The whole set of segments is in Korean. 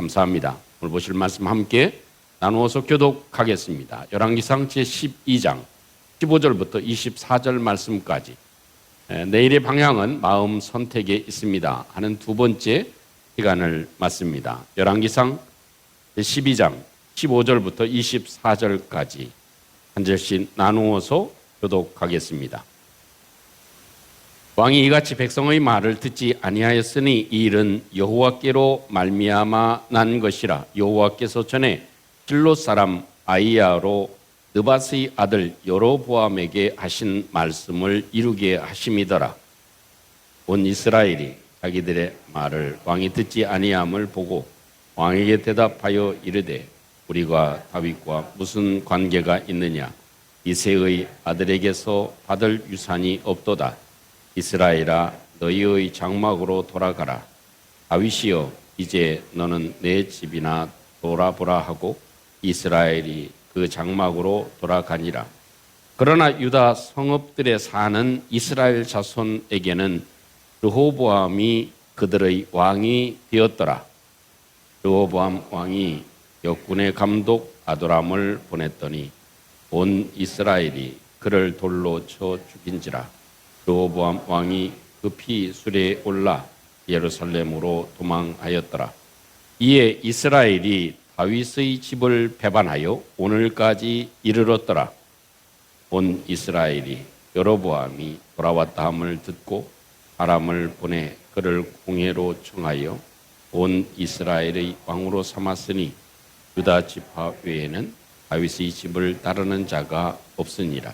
감사합니다. 오늘 보실 말씀 함께 나누어서 교독하겠습니다. 열왕기상 제12장 15절부터 24절 말씀까지. 내일의 방향은 마음 선택에 있습니다 하는 두 번째 시간을 맞습니다. 열왕기상 제12장 15절부터 24절까지 한 절씩 나누어서 교독하겠습니다. 왕이 이같이 백성의 말을 듣지 아니하였으니 이 일은 여호와께로 말미암아 난 것이라. 여호와께서 전에 실롯 사람 아히야로 느밧의 아들 여로보암에게 하신 말씀을 이루게 하심이더라. 온 이스라엘이 자기들의 말을 왕이 듣지 아니함을 보고 왕에게 대답하여 이르되 우리가 다윗과 무슨 관계가 있느냐? 이새의 아들에게서 받을 유산이 없도다. 이스라엘아 너희의 장막으로 돌아가라. 다윗이여 이제 너는 내 집이나 돌아보라 하고 이스라엘이 그 장막으로 돌아가니라. 그러나 유다 성읍들에 사는 이스라엘 자손에게는 르호보암이 그들의 왕이 되었더라. 르호보암 왕이 역군의 감독 아도람을 보냈더니 온 이스라엘이 그를 돌로 쳐 죽인지라. 르호보암 왕이 급히 수레에 올라 예루살렘으로 도망하였더라. 이에 이스라엘이 다윗의 집을 배반하여 오늘까지 이르렀더라. 온 이스라엘이 여로보암이 돌아왔다 함을 듣고 사람을 보내 그를 공회로 청하여 온 이스라엘의 왕으로 삼았으니 유다 지파 외에는 다윗의 집을 따르는 자가 없으니라.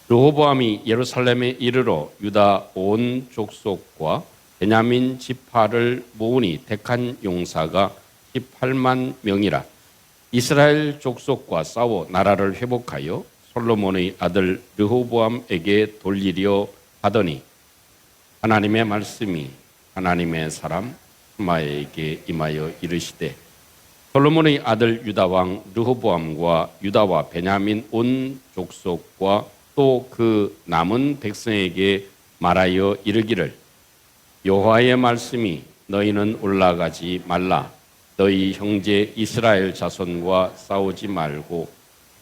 르호보암이 예루살렘에 이르러 유다 온 족속과 베냐민 지파를 모으니 택한 용사가 18만 명이라. 이스라엘 족속과 싸워 나라를 회복하여 솔로몬의 아들 르호보암에게 돌리려 하더니 하나님의 말씀이 하나님의 사람 스마야에게 임하여 이르시되 솔로몬의 아들 유다 왕 르호보암과 유다와 베냐민 온 족속과 또 그 남은 백성에게 말하여 이르기를 여호와의 말씀이 너희는 올라가지 말라. 너희 형제 이스라엘 자손과 싸우지 말고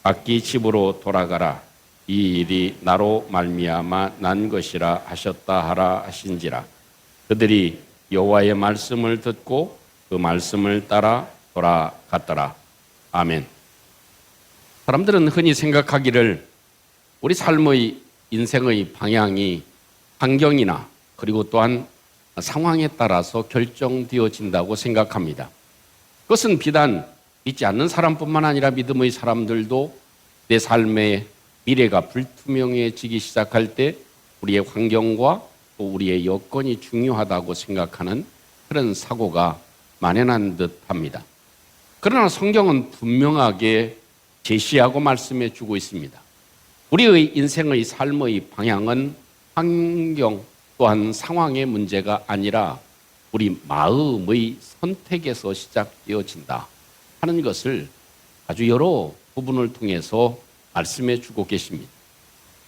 각기 집으로 돌아가라. 이 일이 나로 말미암아 난 것이라 하셨다 하라 하신지라. 그들이 여호와의 말씀을 듣고 그 말씀을 따라 돌아갔더라. 아멘. 사람들은 흔히 생각하기를 우리 삶의 인생의 방향이 환경이나 그리고 또한 상황에 따라서 결정되어진다고 생각합니다. 그것은 비단 믿지 않는 사람뿐만 아니라 믿음의 사람들도 내 삶의 미래가 불투명해지기 시작할 때 우리의 환경과 또 우리의 여건이 중요하다고 생각하는 그런 사고가 만연한 듯합니다. 그러나 성경은 분명하게 제시하고 말씀해 주고 있습니다. 우리의 인생의 삶의 방향은 환경 또한 상황의 문제가 아니라 우리 마음의 선택에서 시작되어진다 하는 것을 아주 여러 부분을 통해서 말씀해 주고 계십니다.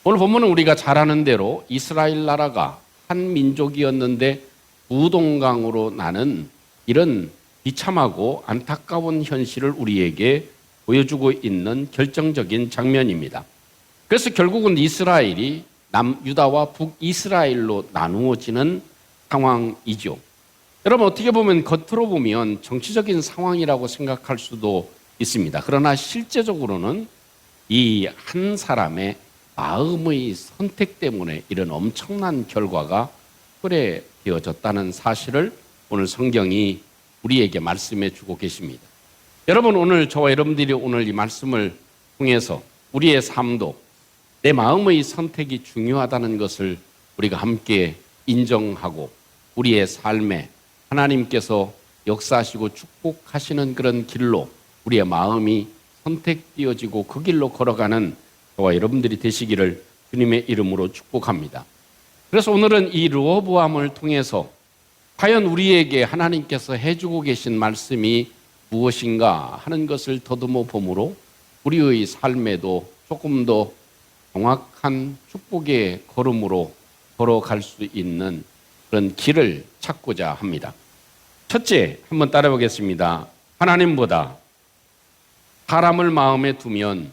오늘 본문은 우리가 잘 아는 대로 이스라엘 나라가 한 민족이었는데 부동강으로 나는 이런 비참하고 안타까운 현실을 우리에게 보여주고 있는 결정적인 장면입니다. 그래서 결국은 이스라엘이 남유다와 북이스라엘로 나누어지는 상황이죠. 여러분 어떻게 보면 겉으로 보면 정치적인 상황이라고 생각할 수도 있습니다. 그러나 실제적으로는 이 한 사람의 마음의 선택 때문에 이런 엄청난 결과가 초래되어졌다는 사실을 오늘 성경이 우리에게 말씀해 주고 계십니다. 여러분 오늘 저와 여러분들이 오늘 이 말씀을 통해서 우리의 삶도 내 마음의 선택이 중요하다는 것을 우리가 함께 인정하고 우리의 삶에 하나님께서 역사하시고 축복하시는 그런 길로 우리의 마음이 선택되어지고 그 길로 걸어가는 저와 여러분들이 되시기를 주님의 이름으로 축복합니다. 그래서 오늘은 이 르호보암을 통해서 과연 우리에게 하나님께서 해주고 계신 말씀이 무엇인가 하는 것을 더듬어 봄으로 우리의 삶에도 조금 더 정확한 축복의 걸음으로 걸어갈 수 있는 그런 길을 찾고자 합니다. 첫째, 한번 따라보겠습니다. 하나님보다 사람을 마음에 두면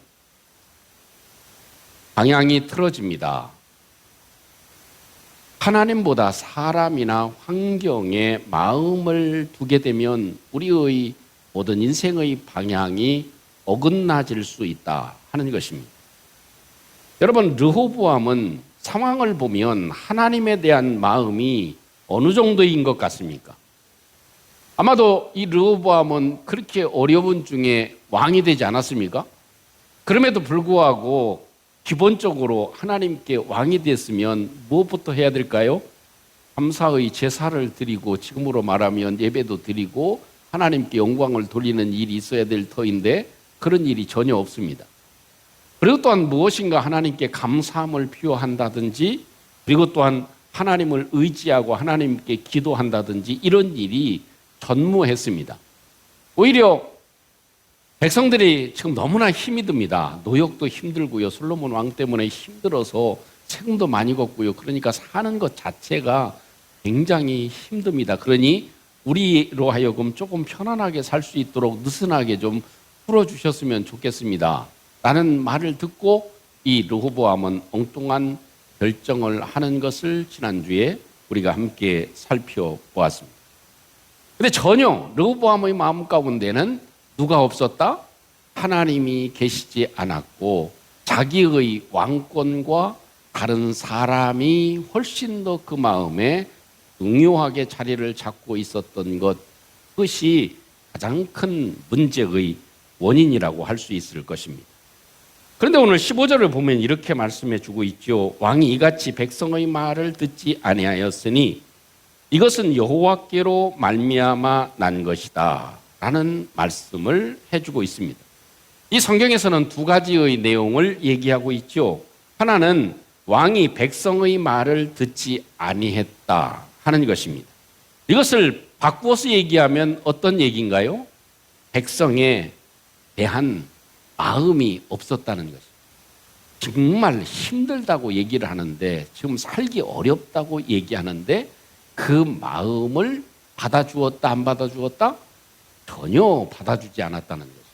방향이 틀어집니다. 하나님보다 사람이나 환경에 마음을 두게 되면 우리의 모든 인생의 방향이 어긋나질 수 있다 하는 것입니다. 여러분, 르호보암은 상황을 보면 하나님에 대한 마음이 어느 정도인 것 같습니까? 아마도 이 르호보암은 그렇게 어려운 중에 왕이 되지 않았습니까? 그럼에도 불구하고 기본적으로 하나님께 왕이 됐으면 무엇부터 해야 될까요? 감사의 제사를 드리고, 지금으로 말하면 예배도 드리고 하나님께 영광을 돌리는 일이 있어야 될 터인데 그런 일이 전혀 없습니다. 그리고 또한 무엇인가 하나님께 감사함을 표한다든지, 그리고 또한 하나님을 의지하고 하나님께 기도한다든지 이런 일이 전무했습니다. 오히려 백성들이 지금 너무나 힘이 듭니다. 노역도 힘들고요. 솔로몬 왕 때문에 힘들어서 세금도 많이 걷고요. 그러니까 사는 것 자체가 굉장히 힘듭니다. 그러니 우리로 하여금 조금 편안하게 살 수 있도록 느슨하게 좀 풀어주셨으면 좋겠습니다 라는 말을 듣고 이 르호보암은 엉뚱한 결정을 하는 것을 지난주에 우리가 함께 살펴보았습니다. 근데 전혀 르호보암의 마음 가운데는 누가 없었다? 하나님이 계시지 않았고 자기의 왕권과 다른 사람이 훨씬 더 그 마음에 중요하게 자리를 잡고 있었던 것, 그것이 가장 큰 문제의 원인이라고 할 수 있을 것입니다. 그런데 오늘 15절을 보면 이렇게 말씀해 주고 있죠. 왕이 이같이 백성의 말을 듣지 아니하였으니 이것은 여호와께로 말미암아 난 것이다 라는 말씀을 해주고 있습니다. 이 성경에서는 두 가지의 내용을 얘기하고 있죠. 하나는 왕이 백성의 말을 듣지 아니했다 하는 것입니다. 이것을 바꾸어서 얘기하면 어떤 얘기인가요? 백성에 대한 마음이 없었다는 것입니다. 정말 힘들다고 얘기를 하는데, 지금 살기 어렵다고 얘기하는데 그 마음을 받아주었다 안 받아주었다? 전혀 받아주지 않았다는 것입니다.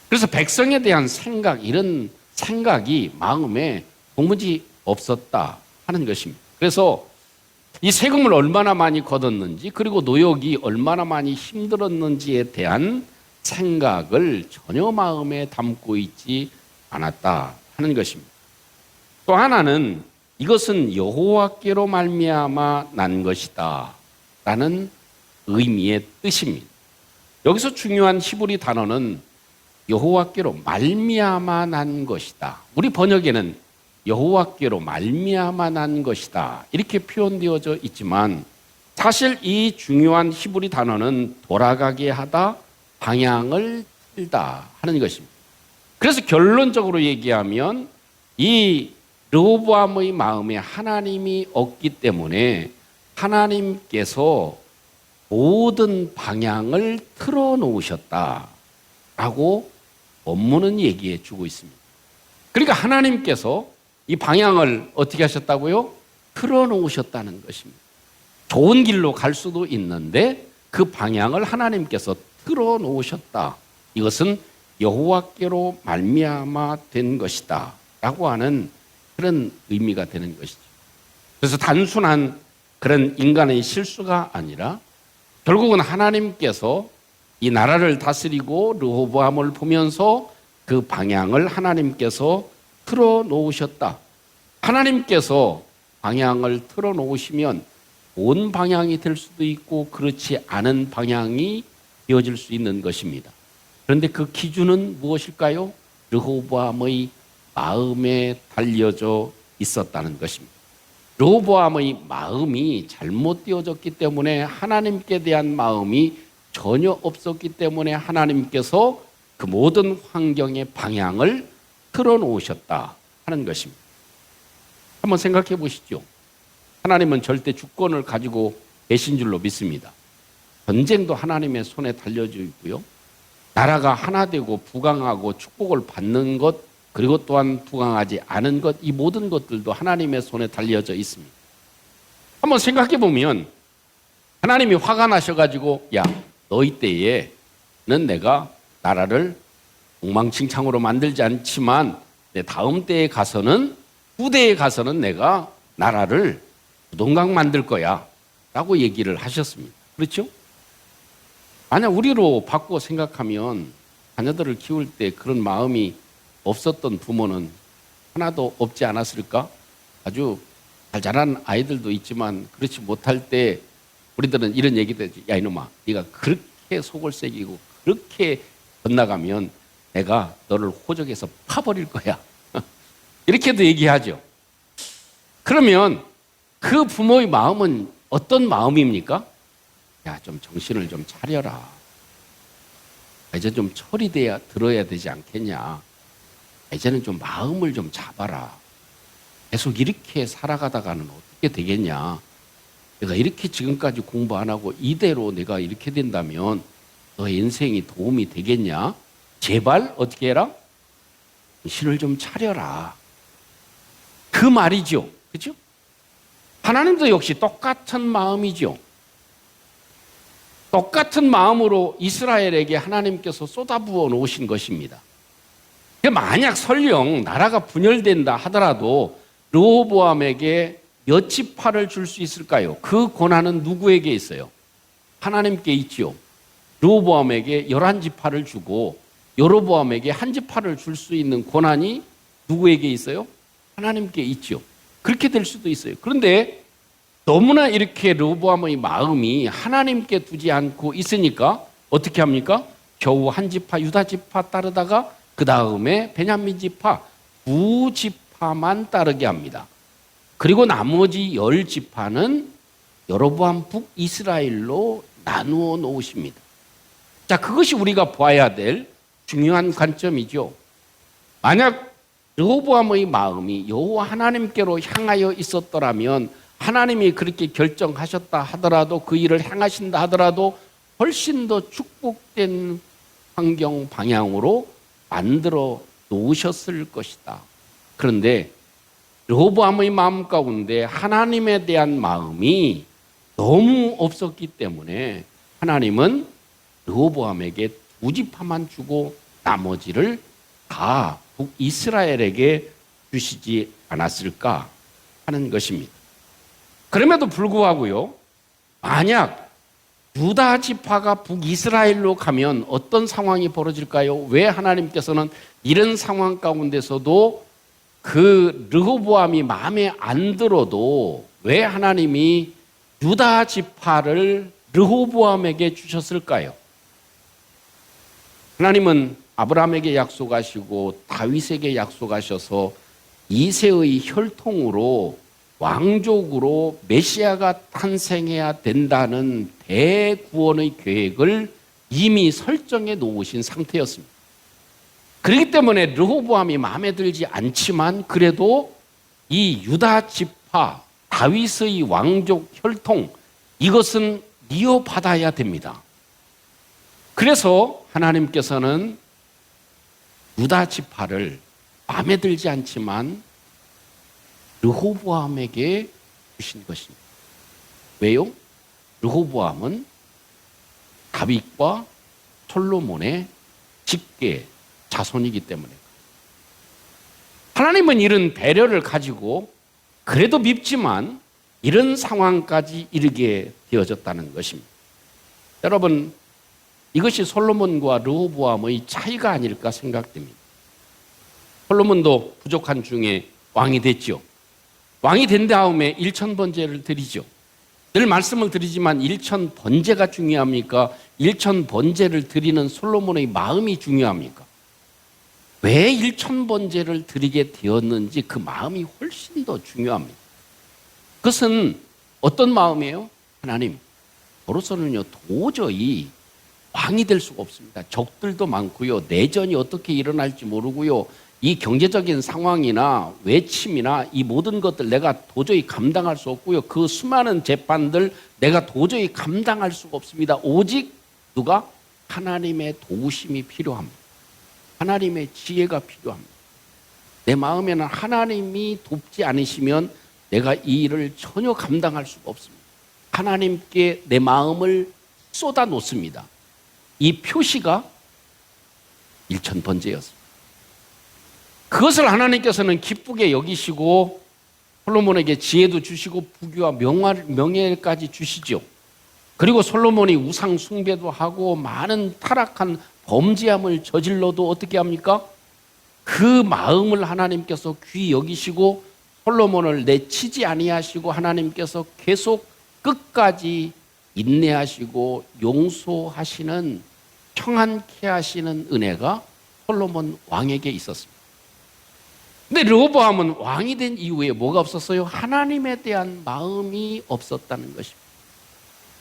그래서 백성에 대한 생각, 이런 생각이 마음에 도무지 없었다 하는 것입니다. 그래서 이 세금을 얼마나 많이 걷었는지, 그리고 노역이 얼마나 많이 힘들었는지에 대한 생각을 전혀 마음에 담고 있지 않았다 하는 것입니다. 또 하나는 이것은 여호와께로 말미암아 난 것이다 라는 의미의 뜻입니다. 여기서 중요한 히브리 단어는 여호와께로 말미암아 난 것이다. 우리 번역에는 여호와께로 말미암아 난 것이다 이렇게 표현되어져 있지만, 사실 이 중요한 히브리 단어는 돌아가게 하다, 방향을 틀다 하는 것입니다. 그래서 결론적으로 얘기하면 이 르호보암의 마음에 하나님이 없기 때문에 하나님께서 모든 방향을 틀어놓으셨다라고 본문은 얘기해 주고 있습니다. 그러니까 하나님께서 이 방향을 어떻게 하셨다고요? 틀어놓으셨다는 것입니다. 좋은 길로 갈 수도 있는데 그 방향을 하나님께서 틀어놓으셨다. 이것은 여호와께로 말미암아 된 것이다 라고 하는 그런 의미가 되는 것이죠. 그래서 단순한 그런 인간의 실수가 아니라 결국은 하나님께서 이 나라를 다스리고 르호보암을 보면서 그 방향을 하나님께서 틀어놓으셨다. 하나님께서 방향을 틀어놓으시면 온 방향이 될 수도 있고 그렇지 않은 방향이 되어질 수 있는 것입니다. 그런데 그 기준은 무엇일까요? 르호보암의 마음에 달려져 있었다는 것입니다. 르호보암의 마음이 잘못되어졌기 때문에, 하나님께 대한 마음이 전혀 없었기 때문에 하나님께서 그 모든 환경의 방향을 틀어놓으셨다 하는 것입니다. 한번 생각해 보시죠. 하나님은 절대 주권을 가지고 계신 줄로 믿습니다. 전쟁도 하나님의 손에 달려져 있고요. 나라가 하나 되고 부강하고 축복을 받는 것, 그리고 또한 부강하지 않은 것, 이 모든 것들도 하나님의 손에 달려져 있습니다. 한번 생각해 보면 하나님이 화가 나셔가지고 야, 너희 때에 내가 나라를 엉망진창으로 만들지 않지만 내 다음 때에 가서는, 후대에 가서는 내가 나라를 부동강 만들 거야 라고 얘기를 하셨습니다. 그렇죠? 만약 우리로 바꾸어 생각하면 자녀들을 키울 때 그런 마음이 없었던 부모는 하나도 없지 않았을까? 아주 잘 자란 아이들도 있지만 그렇지 못할 때 우리들은 이런 얘기도 하지. 야 이놈아, 네가 그렇게 속을 새기고 그렇게 건나가면 내가 너를 호적에서 파버릴 거야. 이렇게도 얘기하죠. 그러면 그 부모의 마음은 어떤 마음입니까? 야, 좀 정신을 좀 차려라. 이제 좀 철이 들어야 되지 않겠냐. 이제는 좀 마음을 좀 잡아라. 계속 이렇게 살아가다가는 어떻게 되겠냐. 내가 이렇게 지금까지 공부 안 하고 이대로 내가 이렇게 된다면 너의 인생이 도움이 되겠냐. 제발 어떻게 해라? 정신을 좀 차려라. 그 말이죠. 그죠? 하나님도 역시 똑같은 마음이죠. 똑같은 마음으로 이스라엘에게 하나님께서 쏟아부어 놓으신 것입니다. 만약 설령 나라가 분열된다 하더라도 르호보암에게 몇 지파를 줄 수 있을까요? 그 권한은 누구에게 있어요? 하나님께 있지요. 르호보암에게 11지파를 주고 여로보암에게 1지파를 줄 수 있는 권한이 누구에게 있어요? 하나님께 있죠. 그렇게 될 수도 있어요. 그런데 너무나 이렇게 르호보암의 마음이 하나님께 두지 않고 있으니까 어떻게 합니까? 겨우 1지파 유다 지파 따르다가 그 다음에 베냐민 지파 2지파만 따르게 합니다. 그리고 나머지 10지파는 여로보암 북이스라엘로 나누어 놓으십니다. 자, 그것이 우리가 봐야 될 중요한 관점이죠. 만약 르호보암의 마음이 여호와 하나님께로 향하여 있었더라면 하나님이 그렇게 결정하셨다 하더라도 그 일을 행하신다 하더라도 훨씬 더 축복된 환경 방향으로 만들어 놓으셨을 것이다. 그런데 르호보암의 마음 가운데 하나님에 대한 마음이 너무 없었기 때문에 하나님은 르호보암에게 2지파만 주고 나머지를 다 북이스라엘에게 주시지 않았을까 하는 것입니다. 그럼에도 불구하고요, 만약 유다 지파가 북이스라엘로 가면 어떤 상황이 벌어질까요? 왜 하나님께서는 이런 상황 가운데서도 그 르호보암이 마음에 안 들어도 왜 하나님이 유다 지파를 르호보암에게 주셨을까요? 하나님은 아브라함에게 약속하시고 다윗에게 약속하셔서 이새의 혈통으로 왕족으로 메시아가 탄생해야 된다는 대구원의 계획을 이미 설정해 놓으신 상태였습니다. 그렇기 때문에 르호보암이 마음에 들지 않지만 그래도 이 유다 지파 다윗의 왕족 혈통 이것은 이어받아야 됩니다. 그래서 하나님께서는 유다 지파를 마음에 들지 않지만 르호보암에게 주신 것입니다. 왜요? 르호보암은 다윗과 솔로몬의 직계 자손이기 때문에. 하나님은 이런 배려를 가지고 그래도 밉지만 이런 상황까지 이르게 되어졌다는 것입니다. 여러분, 이것이 솔로몬과 르호보암의 차이가 아닐까 생각됩니다. 솔로몬도 부족한 중에 왕이 됐죠. 왕이 된 다음에 일천번제를 드리죠. 늘 말씀을 드리지만 일천번제가 중요합니까? 일천번제를 드리는 솔로몬의 마음이 중요합니까? 왜 일천번제를 드리게 되었는지 그 마음이 훨씬 더 중요합니다. 그것은 어떤 마음이에요? 하나님, 저로서는요 도저히 왕이 될 수가 없습니다. 적들도 많고요. 내전이 어떻게 일어날지 모르고요. 이 경제적인 상황이나 외침이나 이 모든 것들 내가 도저히 감당할 수 없고요. 그 수많은 재판들 내가 도저히 감당할 수가 없습니다. 오직 누가? 하나님의 도우심이 필요합니다. 하나님의 지혜가 필요합니다. 내 마음에는 하나님이 돕지 않으시면 내가 이 일을 전혀 감당할 수가 없습니다. 하나님께 내 마음을 쏟아 놓습니다. 이 표시가 일천번제였습니다. 그것을 하나님께서는 기쁘게 여기시고 솔로몬에게 지혜도 주시고 부귀와 명예까지 주시죠. 그리고 솔로몬이 우상 숭배도 하고 많은 타락한 범죄함을 저질러도 어떻게 합니까? 그 마음을 하나님께서 귀히 여기시고 솔로몬을 내치지 아니하시고 하나님께서 계속 끝까지 인내하시고 용서하시는 평안케 하시는 은혜가 솔로몬 왕에게 있었습니다. 근데 르호보암은 왕이 된 이후에 뭐가 없었어요? 하나님에 대한 마음이 없었다는 것입니다.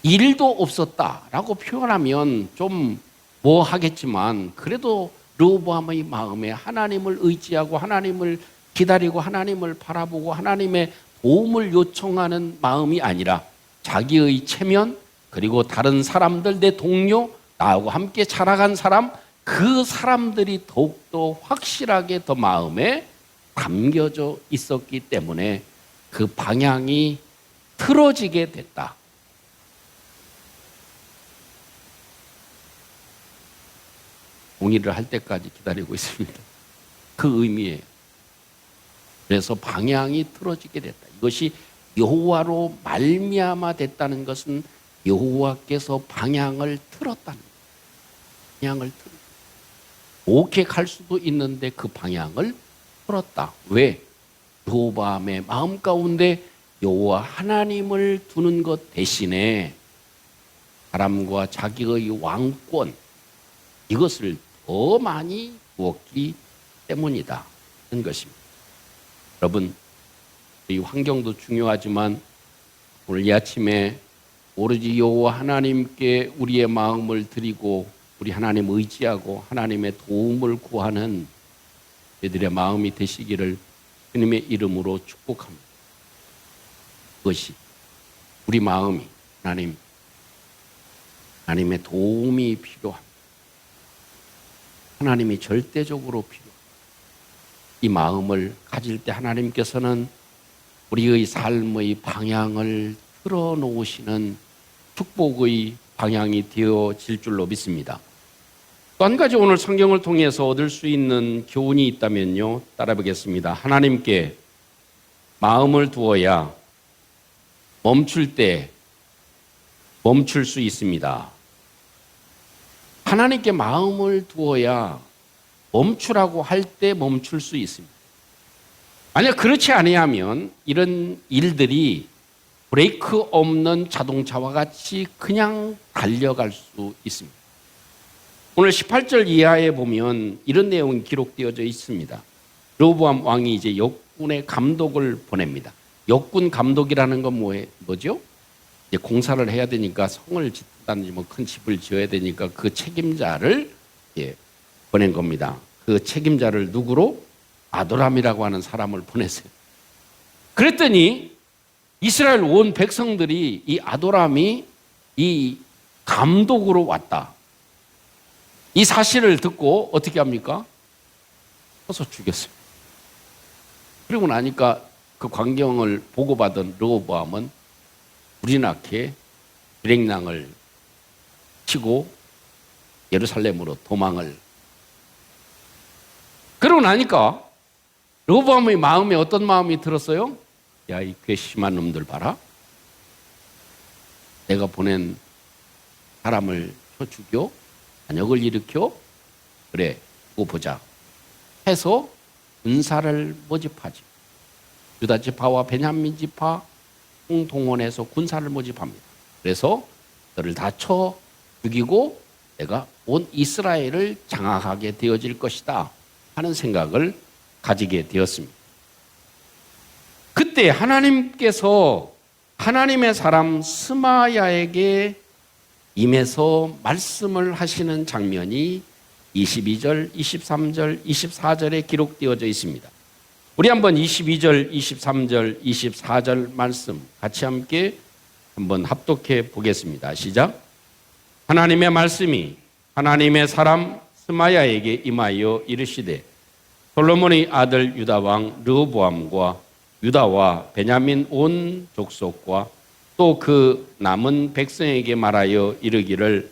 일도 없었다라고 표현하면 좀 뭐 하겠지만 그래도 르호보암의 마음에 하나님을 의지하고 하나님을 기다리고 하나님을 바라보고 하나님의 도움을 요청하는 마음이 아니라 자기의 체면 그리고 다른 사람들 내 동료 나하고 함께 자라간 사람 그 사람들이 더욱더 확실하게 더 마음에 담겨져 있었기 때문에 그 방향이 틀어지게 됐다. 동의를 할 때까지 기다리고 있습니다. 그 의미예요. 그래서 방향이 틀어지게 됐다. 이것이 여호와로 말미암아 됐다는 것은 여호와께서 방향을 틀었다는 거예요. 방향을 틀었다. 좋게 갈 수도 있는데 그 방향을 틀었다. 왜? 르호보암의 마음 가운데 여호와 하나님을 두는 것 대신에 사람과 자기의 왕권 이것을 더 많이 두었기 때문이다 하는 것입니다. 여러분, 이 환경도 중요하지만 오늘 이 아침에 오로지 여호와 하나님께 우리의 마음을 드리고 우리 하나님 의지하고 하나님의 도움을 구하는 저희들의 마음이 되시기를 주님의 이름으로 축복합니다. 그것이 우리 마음이 하나님의 도움이 필요합니다. 하나님이 절대적으로 필요합니다. 이 마음을 가질 때 하나님께서는 우리의 삶의 방향을 틀어놓으시는 축복의 방향이 되어질 줄로 믿습니다. 또 한 가지 오늘 성경을 통해서 얻을 수 있는 교훈이 있다면요. 따라보겠습니다. 하나님께 마음을 두어야 멈출 때 멈출 수 있습니다. 하나님께 마음을 두어야 멈추라고 할 때 멈출 수 있습니다. 만약 그렇지 아니하면 이런 일들이 브레이크 없는 자동차와 같이 그냥 달려갈 수 있습니다. 오늘 18절 이하에 보면 이런 내용이 기록되어져 있습니다. 르호보암 왕이 이제 역군의 감독을 보냅니다. 역군 감독이라는 건 뭐죠? 이제 공사를 해야 되니까 성을 짓다든지 뭐 큰 집을 지어야 되니까 그 책임자를 보낸 겁니다. 그 책임자를 누구로? 아도람이라고 하는 사람을 보냈어요. 그랬더니 이스라엘 온 백성들이 이 아도람이 이 감독으로 왔다. 이 사실을 듣고 어떻게 합니까? 쳐서 죽였어요. 그리고 나니까 그 광경을 보고받은 르호보암은 불이 나게 비행낭을 치고 예루살렘으로 도망을. 그러고 나니까 르호보암의 마음에 어떤 마음이 들었어요? 야, 이 괘씸한 놈들 봐라. 내가 보낸 사람을 쳐 죽여? 반역을 일으켜? 그래, 두고 보자 해서 군사를 모집하지. 유다 지파와 베냐민 지파 동원해서 군사를 모집합니다. 그래서 너를 다 쳐 죽이고 내가 온 이스라엘을 장악하게 되어질 것이다 하는 생각을 가지게 되었습니다. 그때 하나님께서 하나님의 사람 스마야에게 임해서 말씀을 하시는 장면이 22절, 23절, 24절에 기록되어져 있습니다. 우리 한번 22절, 23절, 24절 말씀 같이 함께 한번 합독해 보겠습니다. 시작. 하나님의 말씀이 하나님의 사람 스마야에게 임하여 이르시되 솔로몬의 아들 유다 왕 르호보암과 유다와 베냐민 온 족속과 또 그 남은 백성에게 말하여 이르기를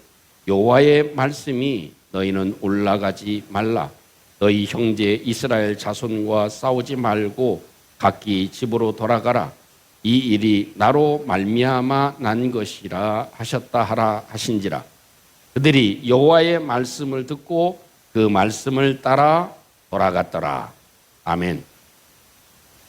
여호와의 말씀이 너희는 올라가지 말라. 너희 형제 이스라엘 자손과 싸우지 말고 각기 집으로 돌아가라. 이 일이 나로 말미암아 난 것이라 하셨다 하라 하신지라. 그들이 여호와의 말씀을 듣고 그 말씀을 따라 돌아갔더라. 아멘.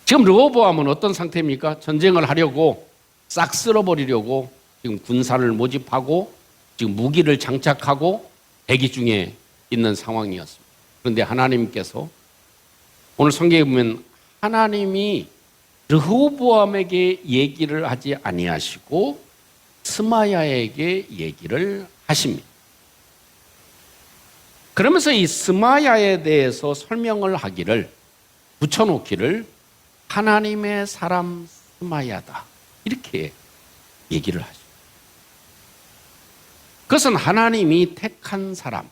지금 르호보암은 어떤 상태입니까? 전쟁을 하려고 싹 쓸어버리려고 지금 군사를 모집하고 지금 무기를 장착하고 대기 중에 있는 상황이었습니다. 그런데 하나님께서 오늘 성경에 보면 하나님이 르호보암에게 얘기를 하지 아니하시고 스마야에게 얘기를 하십니다. 그러면서 이 스마야에 대해서 설명을 하기를 붙여놓기를 하나님의 사람 스마야다 이렇게 얘기를 하죠. 그것은 하나님이 택한 사람,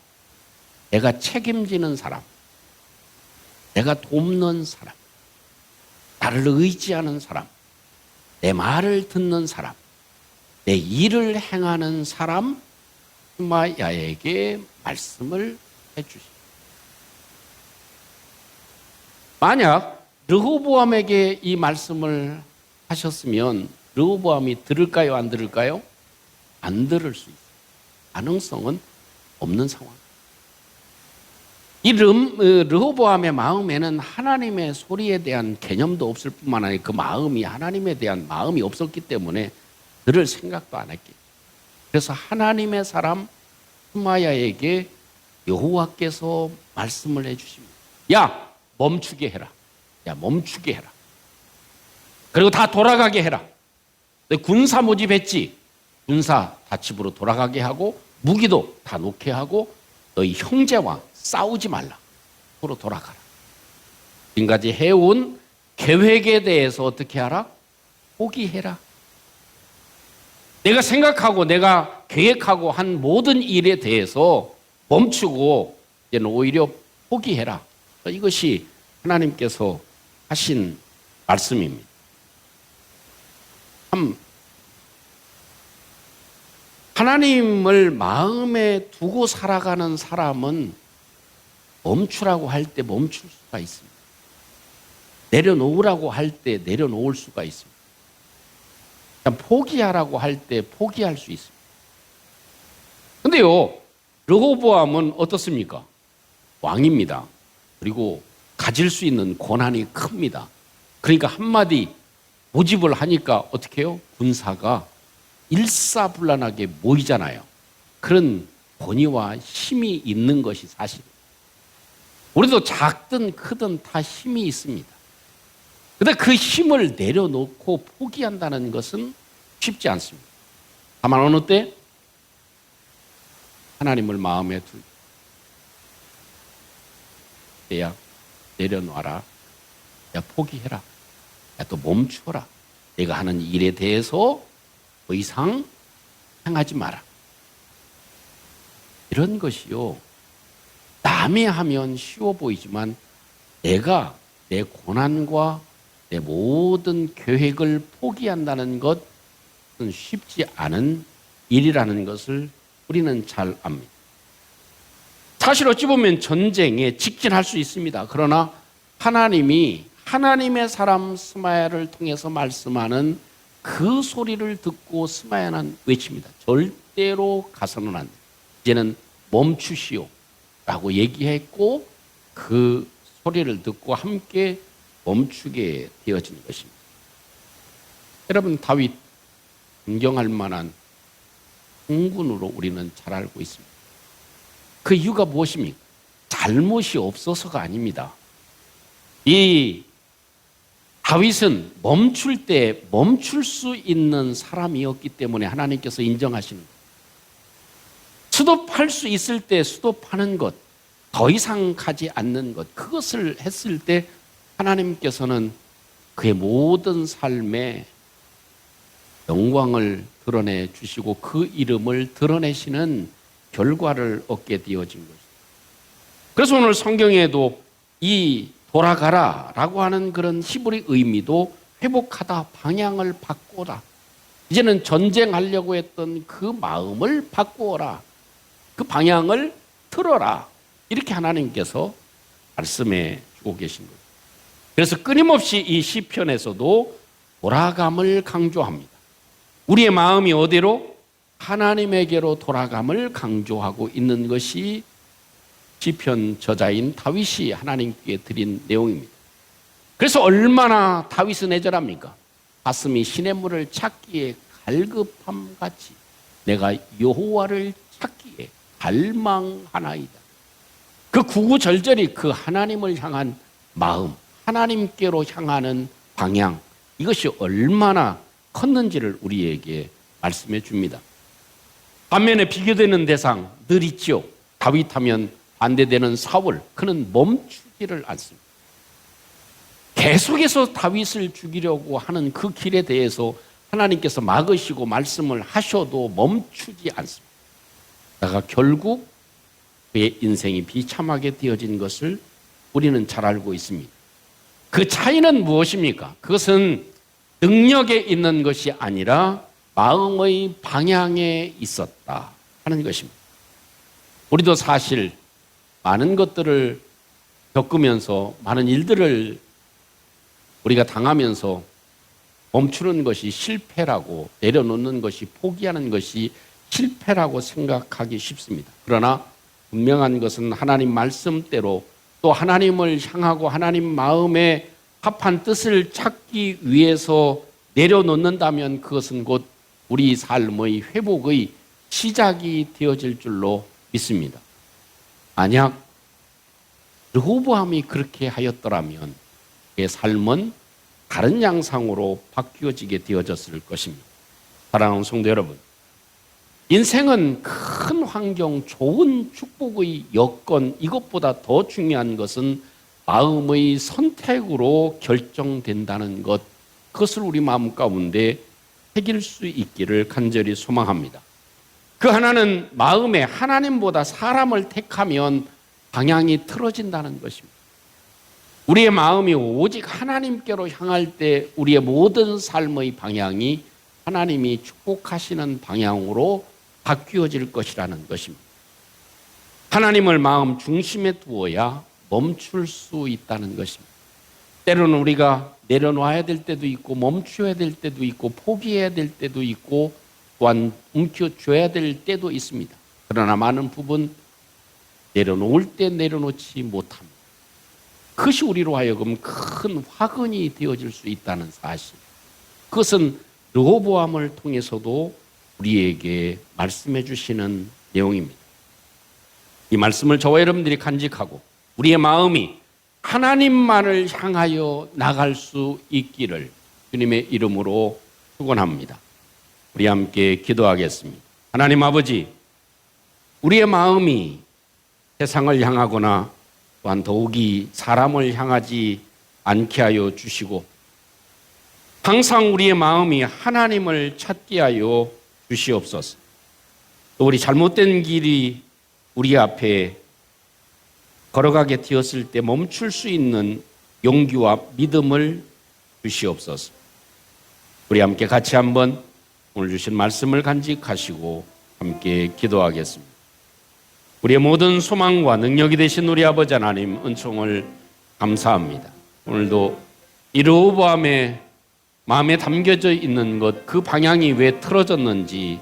내가 책임지는 사람, 내가 돕는 사람, 나를 의지하는 사람, 내 말을 듣는 사람, 내 일을 행하는 사람 스마야에게 말씀을 해주십니다. 만약 르호보암에게 이 말씀을 하셨으면 르호보암이 들을까요? 안 들을까요? 안 들을 수 있어요. 가능성은 없는 상황. 이 르호보암의 마음에는 하나님의 소리에 대한 개념도 없을 뿐만 아니라 그 마음이 하나님에 대한 마음이 없었기 때문에 들을 생각도 안 했겠죠. 그래서 하나님의 사람 스마야에게 여호와께서 말씀을 해주십니다. 야, 멈추게 해라. 야, 멈추게 해라. 그리고 다 돌아가게 해라. 군사 모집했지. 군사 다 집으로 돌아가게 하고 무기도 다 놓게 하고 너희 형제와 싸우지 말라. 집으로 돌아가라. 지금까지 해온 계획에 대해서 어떻게 하라? 포기해라. 내가 생각하고 내가 계획하고 한 모든 일에 대해서 멈추고 이제는 오히려 포기해라. 이것이 하나님께서 하신 말씀입니다. 참 하나님을 마음에 두고 살아가는 사람은 멈추라고 할 때 멈출 수가 있습니다. 내려놓으라고 할 때 내려놓을 수가 있습니다. 포기하라고 할 때 포기할 수 있습니다. 근데요, 르호보암은 어떻습니까? 왕입니다. 그리고 가질 수 있는 권한이 큽니다. 그러니까 한마디 모집을 하니까 어떻게 해요? 군사가 일사불란하게 모이잖아요. 그런 권위와 힘이 있는 것이 사실이에요. 우리도 작든 크든 다 힘이 있습니다. 그런데 그 힘을 내려놓고 포기한다는 것은 쉽지 않습니다. 다만 어느 때 하나님을 마음에 둘 때야 내려놔라. 야, 포기해라. 야, 또 멈춰라. 내가 하는 일에 대해서 더 이상 행하지 마라. 이런 것이요, 남이 하면 쉬워 보이지만 내가 내 고난과 내 모든 계획을 포기한다는 것은 쉽지 않은 일이라는 것을 우리는 잘 압니다. 사실 어찌 보면 전쟁에 직진할 수 있습니다. 그러나 하나님이 하나님의 사람 스마야를 통해서 말씀하는 그 소리를 듣고 스마야는 외칩니다. 절대로 가서는 안 돼. 이제는 멈추시오 라고 얘기했고 그 소리를 듣고 함께 멈추게 되어진 것입니다. 여러분, 다윗 존경할 만한 공군으로 우리는 잘 알고 있습니다. 그 이유가 무엇입니까? 잘못이 없어서가 아닙니다. 이 다윗은 멈출 때 멈출 수 있는 사람이었기 때문에 하나님께서 인정하시는 것. 수도할 수 있을 때 수도하는 것, 더 이상 가지 않는 것, 그것을 했을 때 하나님께서는 그의 모든 삶에 영광을 드러내 주시고 그 이름을 드러내시는 결과를 얻게 되어진 것입니다. 그래서 오늘 성경에도 이 돌아가라 라고 하는 그런 히브리 의미도 회복하다, 방향을 바꾸라. 이제는 전쟁하려고 했던 그 마음을 바꾸어라. 그 방향을 틀어라. 이렇게 하나님께서 말씀해 주고 계신 거예요. 그래서 끊임없이 이 시편에서도 돌아감을 강조합니다. 우리의 마음이 어디로? 하나님에게로 돌아감을 강조하고 있는 것이 시편 저자인 다윗이 하나님께 드린 내용입니다. 그래서 얼마나 다윗은 애절합니까? 가슴이 시냇물을 찾기에 갈급함 같이 내가 여호와를 찾기에 갈망하나이다. 그 구구절절이 그 하나님을 향한 마음, 하나님께로 향하는 방향, 이것이 얼마나 컸는지를 우리에게 말씀해 줍니다. 반면에 비교되는 대상 늘 있죠. 다윗하면 반대되는 사울, 그는 멈추지를 않습니다. 계속해서 다윗을 죽이려고 하는 그 길에 대해서 하나님께서 막으시고 말씀을 하셔도 멈추지 않습니다. 그러다가 결국 그의 인생이 비참하게 되어진 것을 우리는 잘 알고 있습니다. 그 차이는 무엇입니까? 그것은 능력에 있는 것이 아니라 마음의 방향에 있었다 하는 것입니다. 우리도 사실 많은 것들을 겪으면서 많은 일들을 우리가 당하면서 멈추는 것이 실패라고, 내려놓는 것이, 포기하는 것이 실패라고 생각하기 쉽습니다. 그러나 분명한 것은 하나님 말씀대로 또 하나님을 향하고 하나님 마음에 합한 뜻을 찾기 위해서 내려놓는다면 그것은 곧 우리 삶의 회복의 시작이 되어질 줄로 믿습니다. 만약 르호보암이 그렇게 하였더라면 그의 삶은 다른 양상으로 바뀌어지게 되어졌을 것입니다. 사랑하는 성도 여러분, 인생은 큰 환경, 좋은 축복의 여건, 이것보다 더 중요한 것은 마음의 선택으로 결정된다는 것, 그것을 우리 마음 가운데 새길 수 있기를 간절히 소망합니다. 그 하나는 마음에 하나님보다 사람을 택하면 방향이 틀어진다는 것입니다. 우리의 마음이 오직 하나님께로 향할 때 우리의 모든 삶의 방향이 하나님이 축복하시는 방향으로 바뀌어질 것이라는 것입니다. 하나님을 마음 중심에 두어야 멈출 수 있다는 것입니다. 때로는 우리가 내려놔야 될 때도 있고 멈춰야 될 때도 있고 포기해야 될 때도 있고 또한 움켜쥐어야 될 때도 있습니다. 그러나 많은 부분 내려놓을 때 내려놓지 못합니다. 그것이 우리로 하여금 큰 화근이 되어질 수 있다는 사실. 그것은 르호보암을 통해서도 우리에게 말씀해 주시는 내용입니다. 이 말씀을 저와 여러분들이 간직하고 우리의 마음이 하나님만을 향하여 나갈 수 있기를 주님의 이름으로 축원합니다. 우리 함께 기도하겠습니다. 하나님 아버지, 우리의 마음이 세상을 향하거나 또한 더욱이 사람을 향하지 않게 하여 주시고 항상 우리의 마음이 하나님을 찾게 하여 주시옵소서. 또 우리 잘못된 길이 우리 앞에 걸어가게 되었을 때 멈출 수 있는 용기와 믿음을 주시옵소서. 우리 함께 같이 한번 오늘 주신 말씀을 간직하시고 함께 기도하겠습니다. 우리의 모든 소망과 능력이 되신 우리 아버지 하나님 은총을 감사합니다. 오늘도 이 르호보암의 마음에 담겨져 있는 것, 그 방향이 왜 틀어졌는지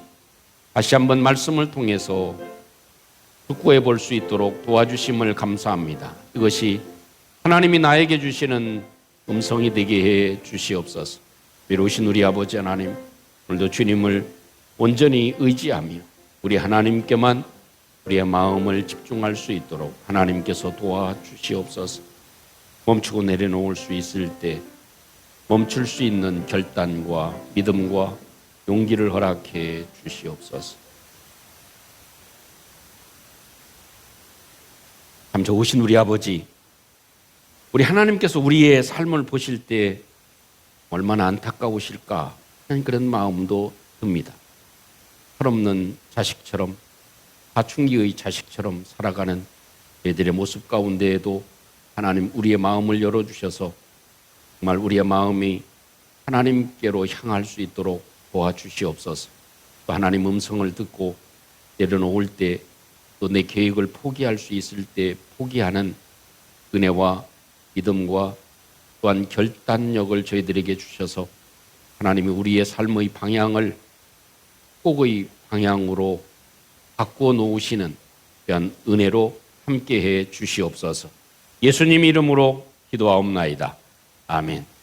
다시 한번 말씀을 통해서 숙고해 볼 수 있도록 도와주심을 감사합니다. 이것이 하나님이 나에게 주시는 음성이 되게 해 주시옵소서. 외로우신 우리 아버지 하나님, 오늘도 주님을 온전히 의지하며 우리 하나님께만 우리의 마음을 집중할 수 있도록 하나님께서 도와주시옵소서. 멈추고 내려놓을 수 있을 때 멈출 수 있는 결단과 믿음과 용기를 허락해 주시옵소서. 참 좋으신 우리 아버지, 우리 하나님께서 우리의 삶을 보실 때 얼마나 안타까우실까 하는 그런 마음도 듭니다. 철없는 자식처럼, 사춘기의 자식처럼 살아가는 애들의 모습 가운데에도 하나님 우리의 마음을 열어주셔서 정말 우리의 마음이 하나님께로 향할 수 있도록 도와주시옵소서. 또 하나님 음성을 듣고 내려놓을 때 또 내 계획을 포기할 수 있을 때 포기하는 은혜와 믿음과 또한 결단력을 저희들에게 주셔서 하나님이 우리의 삶의 방향을 꼭의 방향으로 바꾸어 놓으시는 그런 은혜로 함께해 주시옵소서. 예수님 이름으로 기도하옵나이다. 아멘.